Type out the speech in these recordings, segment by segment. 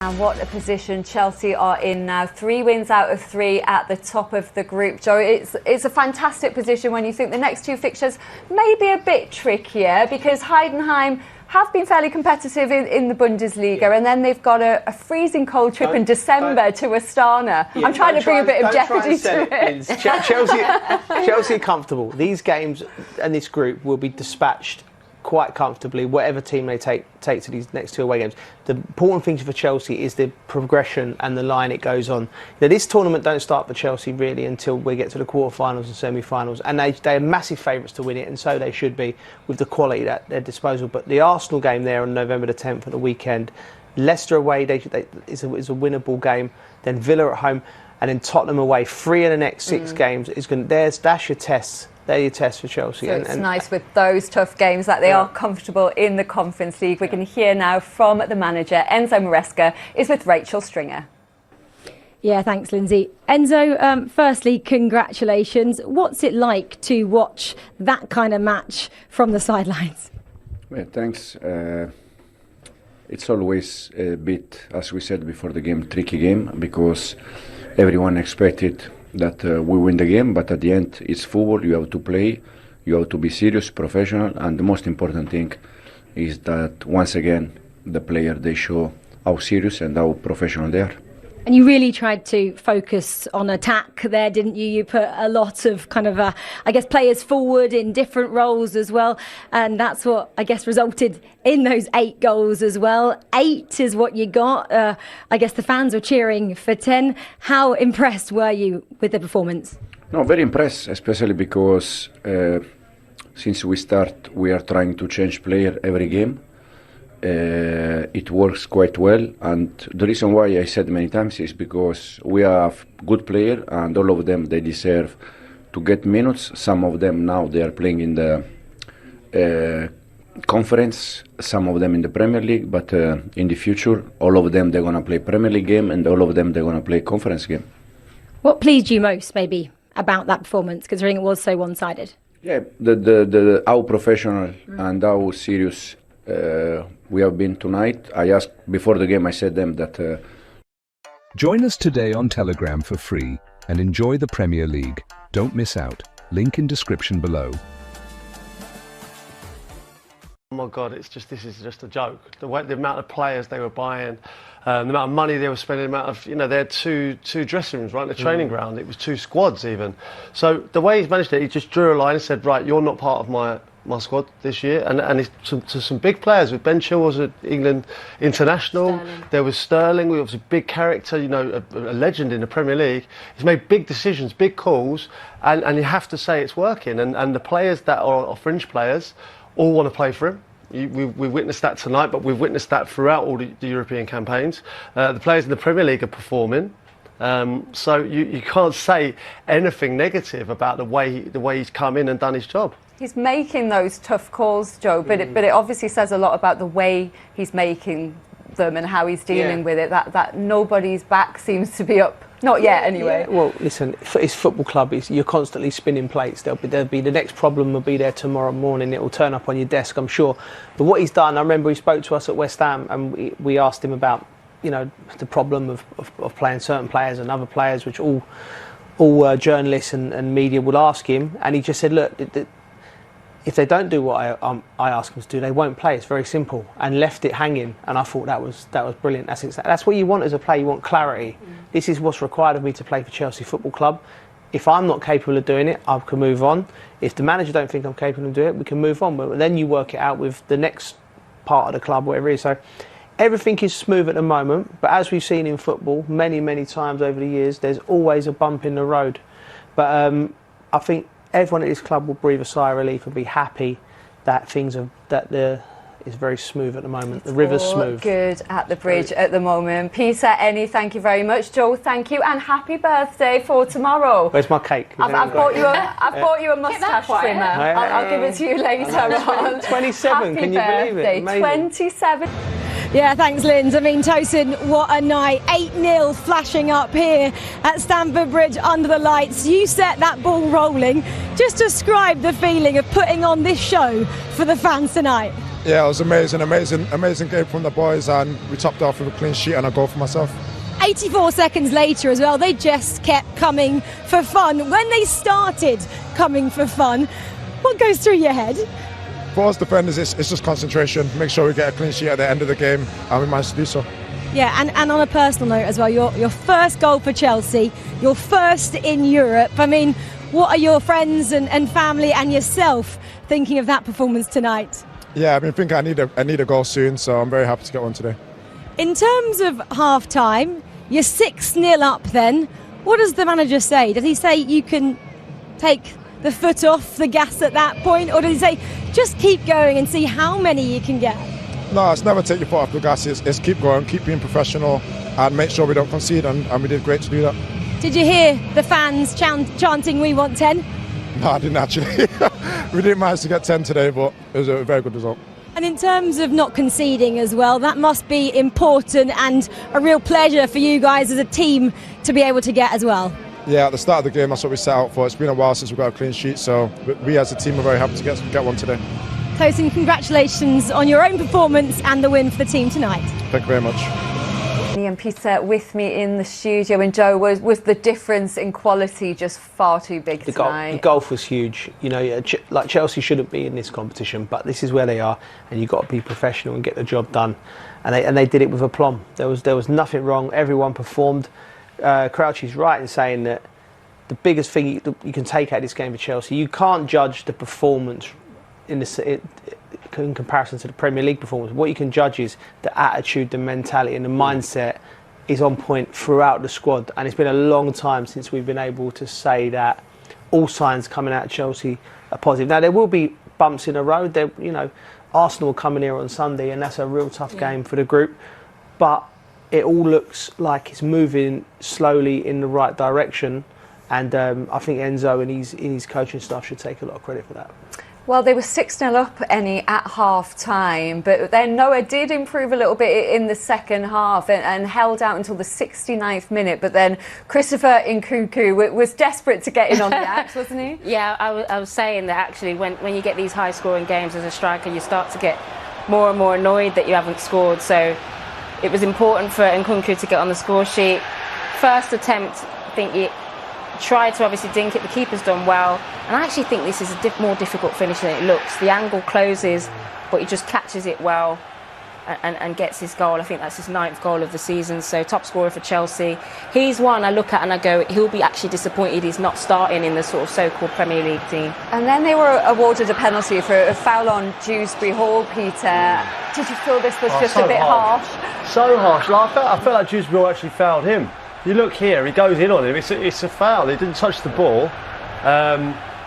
And what a position Chelsea are in now. 3 wins out of 3 at the top of the group. Joe, it's a fantastic position when you think the next 2 fixtures may be a bit trickier, because Heidenheim have been fairly competitive in the Bundesliga, and then they've got a freezing cold trip in December to Astana. Yeah, I'm trying to bring a bit of jeopardy to it. Chelsea are comfortable. These games and this group will be dispatched quite comfortably, whatever team they take to these next 2 away games. The important thing for Chelsea is the progression and the line it goes on. Now, this tournament don't start for Chelsea really until we get to the quarterfinals and semi-finals, and they are massive favourites to win it, and so they should be with the quality at their disposal. But the Arsenal game there on November the 10th at the weekend, Leicester away is a winnable game, then Villa at home, and then Tottenham away. 3 of the next 6 games is going. That's your tests. They're your tests for Chelsea. So it's nice with those tough games that they are comfortable in the Conference League. We can hear now from the manager. Enzo Maresca is with Rachel Stringer. Yeah, thanks, Lindsay. Enzo, firstly, congratulations. What's it like to watch that kind of match from the sidelines? Well, thanks. It's always a bit, as we said before the game, tricky game, because everyone expected that we win the game, but at the end it's football. You have to play, you have to be serious, professional, and the most important thing is that once again the player, they show how serious and how professional they are. And you really tried to focus on attack there, didn't you? You put a lot of kind of, I guess, players forward in different roles as well. And that's what, I guess, resulted in those 8 goals as well. 8 is what you got. I guess the fans were cheering for 10. How impressed were you with the performance? No, very impressed, especially because since we start, we are trying to change player every game. It works quite well, and the reason why I said many times is because we have good players, and all of them, they deserve to get minutes. Some of them now they are playing in the conference, some of them in the Premier League, but in the future all of them, they're going to play Premier League game, and all of them, they're going to play conference game. What pleased you most maybe about that performance, considering it was so one-sided? Yeah, the how professional and how serious we have been tonight. I asked before the game, I said them that join us today on Telegram for free and enjoy the Premier League. Don't miss out. Link in description below. Oh my God, this is just a joke. The amount of players they were buying, the amount of money they were spending, the amount of, they had two dressing rooms, right, in the training ground. It was 2 squads even. So the way he's managed it, he just drew a line and said, right, you're not part of my squad this year, and it's to some big players. With Ben Chilwell was at England international. Sterling. There was Sterling, who was a big character, a legend in the Premier League. He's made big decisions, big calls, and you have to say it's working. And the players that are fringe players all want to play for him. We witnessed that tonight, but we've witnessed that throughout all the European campaigns. The players in the Premier League are performing. So you can't say anything negative about the way he's come in and done his job. He's making those tough calls, Joe, but it obviously says a lot about the way he's making them and how he's dealing with it. That nobody's back seems to be up. Not yet, anyway. Yeah. Well, listen, it's football club. You're constantly spinning plates. There'll be the next problem will be there tomorrow morning. It will turn up on your desk, I'm sure. But what he's done, I remember he spoke to us at West Ham, and we asked him about, the problem of playing certain players and other players, which all journalists and media would ask him, and he just said, look, if they don't do what I ask them to do, they won't play. It's very simple, and left it hanging. And I thought that was brilliant. That's what you want as a player. You want clarity. This is what's required of me to play for Chelsea Football Club. If I'm not capable of doing it, I can move on. If the manager don't think I'm capable of doing it, we can move on. But then you work it out with the next part of the club, whatever it is. So everything is smooth at the moment. But as we've seen in football many, many times over the years, there's always a bump in the road. But I think everyone at this club will breathe a sigh of relief and be happy that it's very smooth at the moment. The river's smooth. Good at the bridge at the moment. Peter, Ennie, thank you very much. Joe, thank you, and happy birthday for tomorrow. Where's my cake? I've bought you a moustache trimmer. I'll give it to you later on. 27, can you believe it? Amazing. 27. Yeah, thanks, Linz. I mean, Tosin, what a night. 8-0 flashing up here at Stamford Bridge under the lights. You set that ball rolling. Just describe the feeling of putting on this show for the fans tonight. Yeah, it was amazing game from the boys, and we topped off with a clean sheet and a goal for myself. 84 seconds later as well, they just kept coming for fun. When they started coming for fun, what goes through your head? For us defenders, it's just concentration. Make sure we get a clean sheet at the end of the game, and we managed to do so. Yeah, and on a personal note as well, your first goal for Chelsea, your first in Europe. I mean, what are your friends and family and yourself thinking of that performance tonight? Yeah, I've been thinking I need a goal soon, so I'm very happy to get one today. In terms of half-time, you're 6-0 up then. What does the manager say? Does he say you can take the foot off the gas at that point? Or does he say just keep going and see how many you can get? No, it's never take your foot off the gas. It's keep going, keep being professional, and make sure we don't concede, and we did great to do that. Did you hear the fans chanting, "We want 10"? No, I didn't actually. We didn't manage to get 10 today, but it was a very good result. And in terms of not conceding as well, that must be important and a real pleasure for you guys as a team to be able to get as well. Yeah, at the start of the game, that's what we set out for. It's been a while since we got a clean sheet, so we as a team are very happy to get one today. Tosin, congratulations on your own performance and the win for the team tonight. Thank you very much. And Peter with me in the studio, and Joe, was the difference in quality just far too big tonight? The golf was huge. You know, like Chelsea shouldn't be in this competition, but this is where they are, and you've got to be professional and get the job done. And they did it with aplomb. There was nothing wrong. Everyone performed. Crouchy's right in saying that the biggest thing you can take out of this game for Chelsea, you can't judge the performance in comparison to the Premier League performance. What you can judge is the attitude, the mentality and the mindset is on point throughout the squad, and it's been a long time since we've been able to say that all signs coming out of Chelsea are positive. Now there will be bumps in the road. You know, Arsenal coming here on Sunday, and that's a real tough game for the group, but it all looks like it's moving slowly in the right direction, and I think Enzo and his coaching staff should take a lot of credit for that. Well, they were 6-0 up, at half-time, but then Noah did improve a little bit in the second half and held out until the 69th minute, but then Christopher Nkunku was desperate to get in on the act, wasn't he? Yeah, I was saying that actually when you get these high-scoring games as a striker, you start to get more and more annoyed that you haven't scored, so it was important for Nkunku to get on the score sheet. First attempt, I think he tried to obviously dink it, the keeper's done well, and I actually think this is a more difficult finish than it looks. The angle closes, but he just catches it well and gets his goal. I think that's his 9th goal of the season, so top scorer for Chelsea. He's one I look at and I go, he'll be actually disappointed he's not starting in the sort of so-called Premier League team. And then they were awarded a penalty for a foul on Dewsbury Hall, Peter. Did you feel this was just a bit harsh? So harsh. I felt like Dewsbury Hall actually fouled him. You look here, he goes in on him. It's a foul. He didn't touch the ball.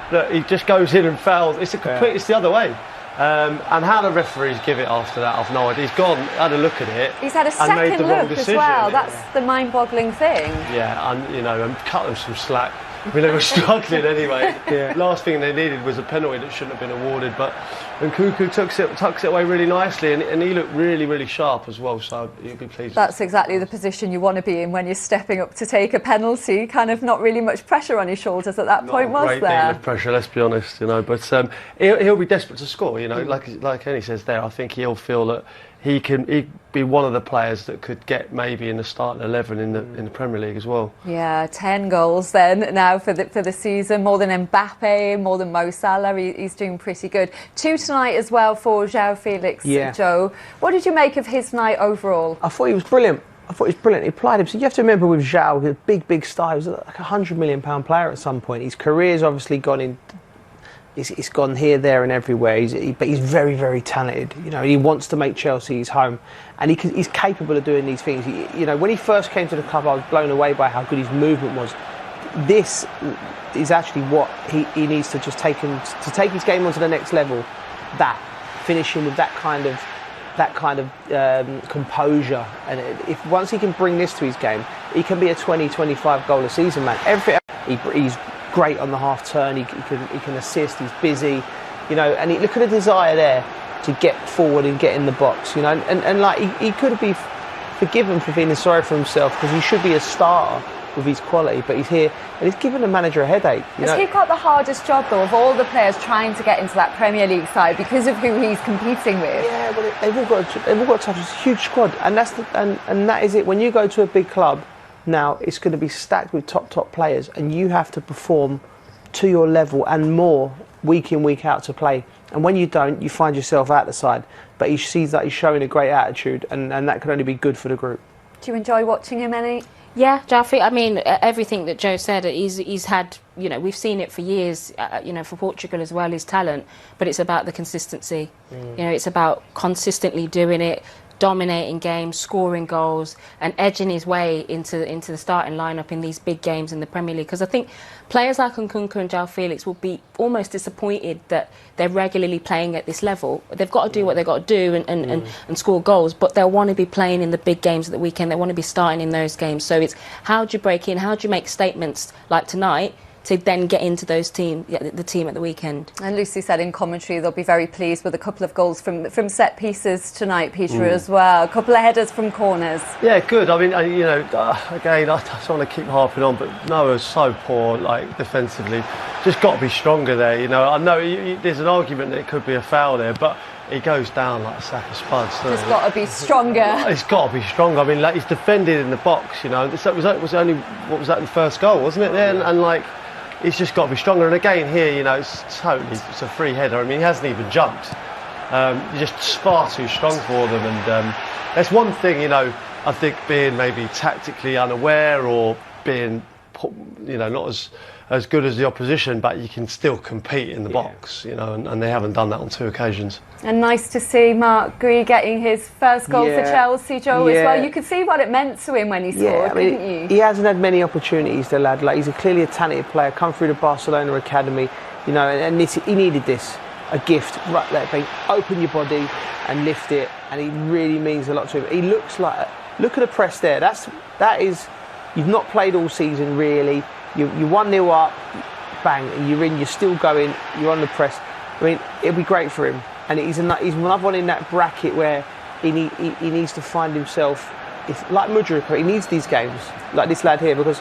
Look, he just goes in and fouls. It's the other way. And how the referees give it after that, I've no idea. He's gone, had a look at it. He's had a second look as well. That's the mind-boggling thing. Yeah, and cut them some slack. I mean, they were struggling anyway. Last thing they needed was a penalty that shouldn't have been awarded. But Nkunku tucks it away really nicely, and he looked really, really sharp as well. So you'll be pleased. That's exactly the position you want to be in when you're stepping up to take a penalty. Kind of not really much pressure on your shoulders at that point, was there? Not a great deal of pressure, let's be honest. But he'll be desperate to score. Like Annie says there, I think he'll feel that he'd be one of the players that could get maybe in the starting 11 in the Premier League as well. Yeah, 10 goals then now for the season, more than Mbappe, more than Mo Salah. He's doing pretty good. 2 tonight as well for Joao Felix. Yeah. Joe, what did you make of his night overall? I thought he was brilliant. He applied himself. You have to remember with Joao, he's a big star. He was like a £100 million player at some point. His career's obviously gone in. It's gone here, there, and everywhere. But he's very, very talented. You know, he wants to make Chelsea his home, and he's capable of doing these things. When he first came to the club, I was blown away by how good his movement was. This is actually what he needs to just take his game onto the next level. Finishing with that kind of composure, and if once he can bring this to his game, he can be a 20-25 goal a season man. He's great on the half turn. He can assist. He's busy, and look at the desire there to get forward and get in the box, and like he could be forgiven for feeling sorry for himself because he should be a starter with his quality, but he's here and he's giving the manager a headache. Has he got the hardest job though of all the players trying to get into that Premier League side because of who he's competing with? Yeah, well, they've all got to have a huge squad, and that is it. When you go to a big club now, it's going to be stacked with top players, and you have to perform to your level and more week in, week out to play. And when you don't, you find yourself out the side. But he sees that he's showing a great attitude, and that can only be good for the group. Do you enjoy watching him, any? Yeah, Joao Felix, I mean, everything that Joe said, he's had, we've seen it for years, for Portugal as well, his talent, but it's about the consistency. It's about consistently doing it, dominating games, scoring goals, and edging his way into the starting lineup in these big games in the Premier League. Because I think players like Nkunku and Joao Felix will be almost disappointed that they're regularly playing at this level. They've got to do what they've got to do and score goals, but they'll want to be playing in the big games at the weekend. They want to be starting in those games. So it's how do you break in, how do you make statements like tonight to then get into the team at the weekend. And Lucy said in commentary they'll be very pleased with a couple of goals from set pieces tonight, Peter, as well. A couple of headers from corners. Yeah, good. I mean, again, I don't want to keep harping on, but Noah's so poor, defensively. Just got to be stronger there. I know there's an argument that it could be a foul there, but he goes down like a sack of spuds. It's got to be stronger. It's got to be stronger. I mean, he's defended in the box. It was only what was that in the first goal, wasn't it? Then and he's just got to be stronger. And again here, it's a free header. I mean, he hasn't even jumped. He's just far too strong for them. And that's one thing, I think being maybe tactically unaware or being, not as good as the opposition, but you can still compete in the box, and they haven't done that on 2 occasions. And nice to see Mark Gui getting his first goal for Chelsea, Joe, as well. You could see what it meant to him when he scored, couldn't you? He hasn't had many opportunities, the lad. He's clearly a talented player, come through the Barcelona academy, and he needed this, a gift, right there. Open your body and lift it, and he really means a lot to him. He looks like, look at the press there. That is, you've not played all season really. You're 1-0 up, bang, and you're in. You're still going. You're on the press. I mean, it'll be great for him. And he's another one in that bracket where he needs to find himself. Like Mudryk, he needs these games, like this lad here, because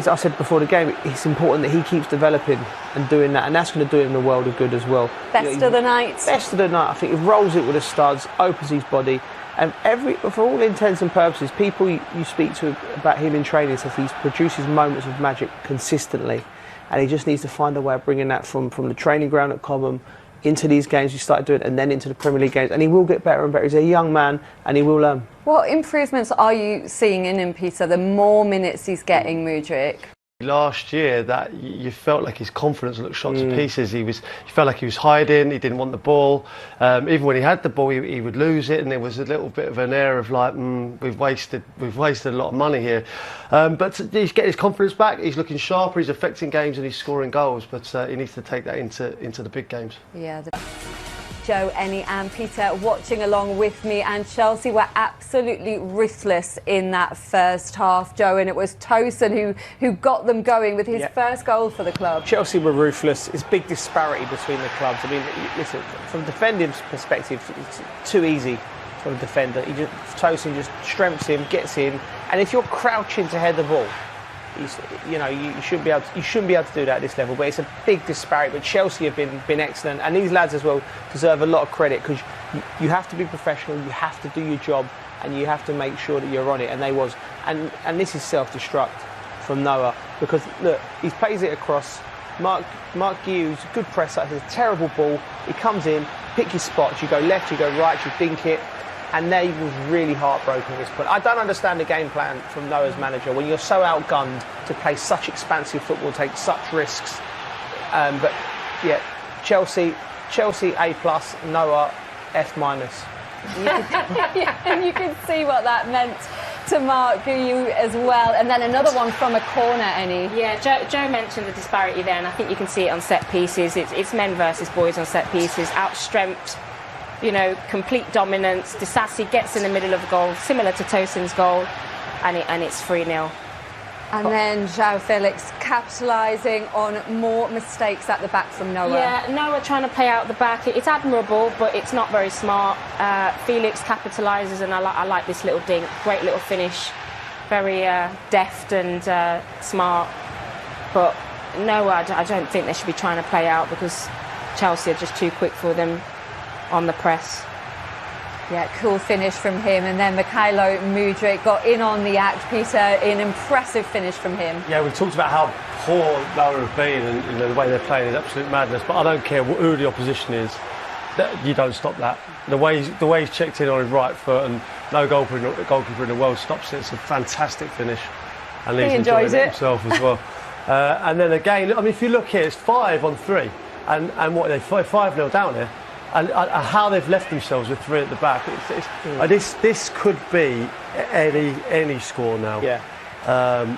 I said before the game, it's important that he keeps developing and doing that, and that's going to do him the world of good as well. Best of the night. Best of the night. I think he rolls it with the studs, opens his body, and for all intents and purposes, people you speak to about him in training says he produces moments of magic consistently, and he just needs to find a way of bringing that from the training ground at Cobham into these games he started doing, and then into the Premier League games, and he will get better and better. He's a young man and he will learn. What improvements are you seeing in him, Peter, the more minutes he's getting, Mudryk? Last year, that you felt like his confidence looked shot to pieces. He felt like he was hiding. He didn't want the ball. Even when he had the ball, he would lose it, and there was a little bit of an air of we've wasted a lot of money here. But he's getting his confidence back. He's looking sharper. He's affecting games and he's scoring goals. But he needs to take that into the big games. Yeah. Joe, Ennie and Peter watching along with me, and Chelsea were absolutely ruthless in that first half, Joe, and it was Tosin who got them going with his first goal for the club. Chelsea were ruthless. It's big disparity between the clubs. I mean, listen, from defending perspective, it's too easy for the defender. Tosin just strengths him, gets in, and if you're crouching to head the ball, you shouldn't be able to do that at this level. But it's a big disparity. But Chelsea have been excellent, and these lads as well deserve a lot of credit, because you have to be professional, you have to do your job, and you have to make sure that you're on it. And they was, and this is self-destruct from Noah, because look, he plays it across. Mark Hughes, good press up. It's a terrible ball. He comes in, pick your spots. You go left, you go right, you dink it. And they was really heartbroken at this point. I don't understand the game plan from Noah's manager when you're so outgunned to play such expansive football, take such risks. But yeah, Chelsea A+, Noah F-. And you can see what that meant to Mark Gui as well. And then another one from a corner, Ennie. Yeah, Joe mentioned the disparity there, and I think you can see it on set pieces. It's men versus boys on set pieces. Outstrength, complete dominance. Disassi gets in the middle of the goal, similar to Tosin's goal, and it's 3-0. And then Joao Felix capitalising on more mistakes at the back from Noah. Yeah, Noah trying to play out the back. It's admirable, but it's not very smart. Felix capitalises, and I like this little dink. Great little finish. very deft and smart. But no, I don't think they should be trying to play out because Chelsea are just too quick for them on the press. Yeah, cool finish from him. And then Mykhailo Mudryk got in on the act. Peter, an impressive finish from him. Yeah, we talked about how poor Lower have been and the way they're playing is absolute madness. But I don't care who the opposition is, you don't stop that. The way he's checked in on his right foot and no goalkeeper in the world stops it. It's a fantastic finish. And he enjoys it himself as well. And then again, I mean, if you look here, it's 5-on-3. And what, they're 5-0 down here. And how they've left themselves with 3 at the back. This could be any score now. Yeah.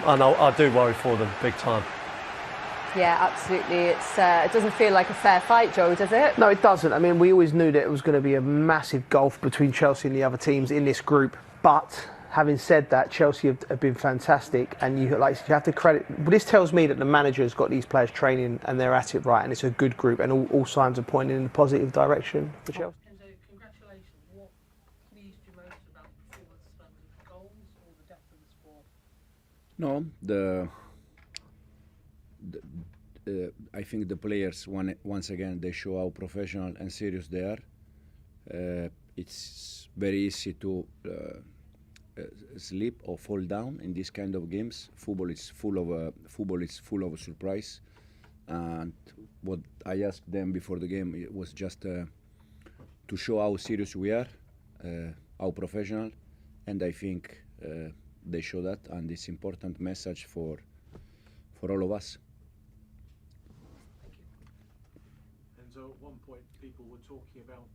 And I do worry for them big time. Yeah, absolutely. It doesn't feel like a fair fight, Joe, does it? No, it doesn't. I mean, we always knew that it was going to be a massive gulf between Chelsea and the other teams in this group. But having said that, Chelsea have been fantastic, and you have to credit. But this tells me that the manager has got these players training and they're at it right, and it's a good group, and all signs are pointing in a positive direction for Chelsea. Enzo, congratulations. What pleased you most about the performance in terms of goals or the depth of the squad? No, I think the players once again they show how professional and serious they are. It's very easy to slip or fall down in these kind of games. Football is full of surprise, and what I asked them before the game it was just to show how serious we are, how professional, and I think they show that, and it's important message for all of us. Enzo, at one point people were talking about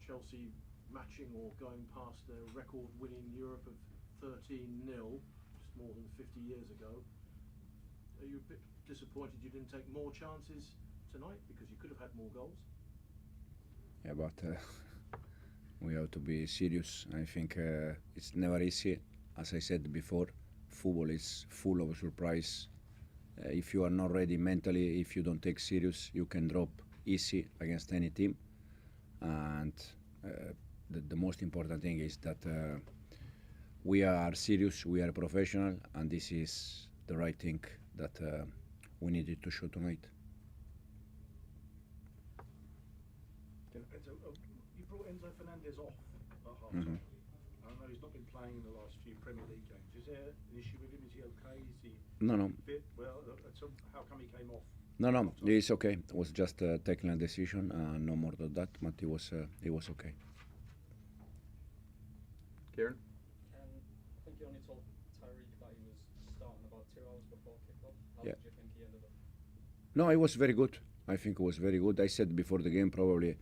Chelsea matching or going past their record winning Europe of 13-0 just more than 50 years ago. Are you a bit disappointed you didn't take more chances tonight because you could have had more goals? Yeah, but we have to be serious. I think it's never easy. As I said before, football is full of surprise. If you are not ready mentally, if you don't take serious, you can drop easy against any team. And the most important thing is that we are serious, we are professional, and this is the right thing that we needed to show tonight. Enzo, you brought Enzo Fernandez off at half-time. I know he's not been playing in the last few Premier League games. Is there an issue with him? Is he okay? Is he No. fit? Well, so how come he came off? No, it's okay. It was just a technical decision, no more than that, but he was okay. Kieran? I think you only told Tyreek that he was starting about 2 hours before kickoff. How Yeah. did you think he ended up? No, it was very good. I think it was very good. I said before the game probably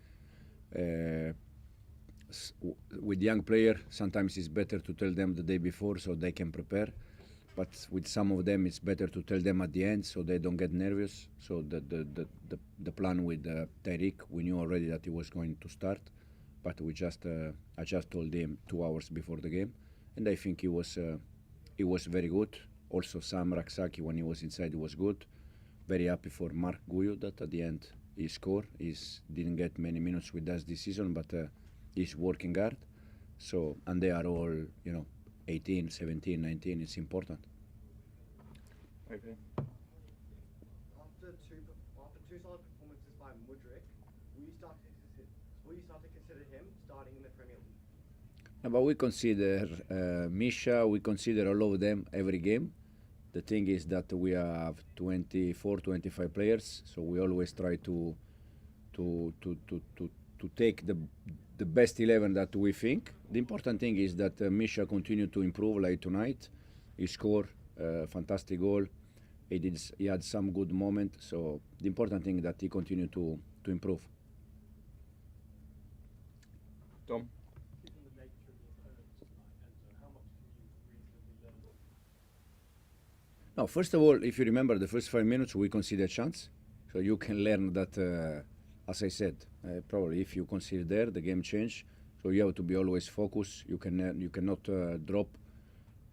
with young player, sometimes it's better to tell them the day before so they can prepare. But with some of them, it's better to tell them at the end so they don't get nervous. So the plan with Tyreek, we knew already that he was going to start, but I just told him 2 hours before the game, and I think he was very good. Also, Sam Raksaki, when he was inside, he was good. Very happy for Mark Guyo that at the end he scored. He didn't get many minutes with us this season, but he's working hard. So, and they are all, 18, 17, 19, it's important. Okay. After two solid performances by Mudryk, will you start to consider him starting in the Premier League? But we consider Misha, we consider all of them every game. The thing is that we have 24, 25 players, so we always try to take the best 11 that we think. The important thing is that Misha continued to improve like tonight. He scored a fantastic goal. He had some good moment. So the important thing is that he continued to improve. Dom? Given the nature of your opponents tonight, Enzo, how much can you reasonably learn? No, first of all, if you remember the first 5 minutes, we conceded a chance. So you can learn that, as I said, probably if you consider there, the game change. So you have to be always focused. You cannot drop.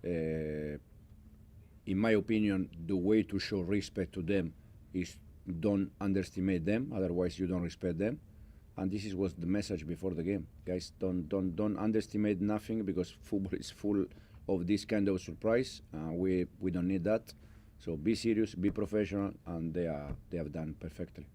In my opinion, the way to show respect to them is don't underestimate them. Otherwise, you don't respect them. And this was the message before the game, guys. Don't underestimate nothing because football is full of this kind of surprise. We don't need that. So be serious, be professional, and they have done perfectly.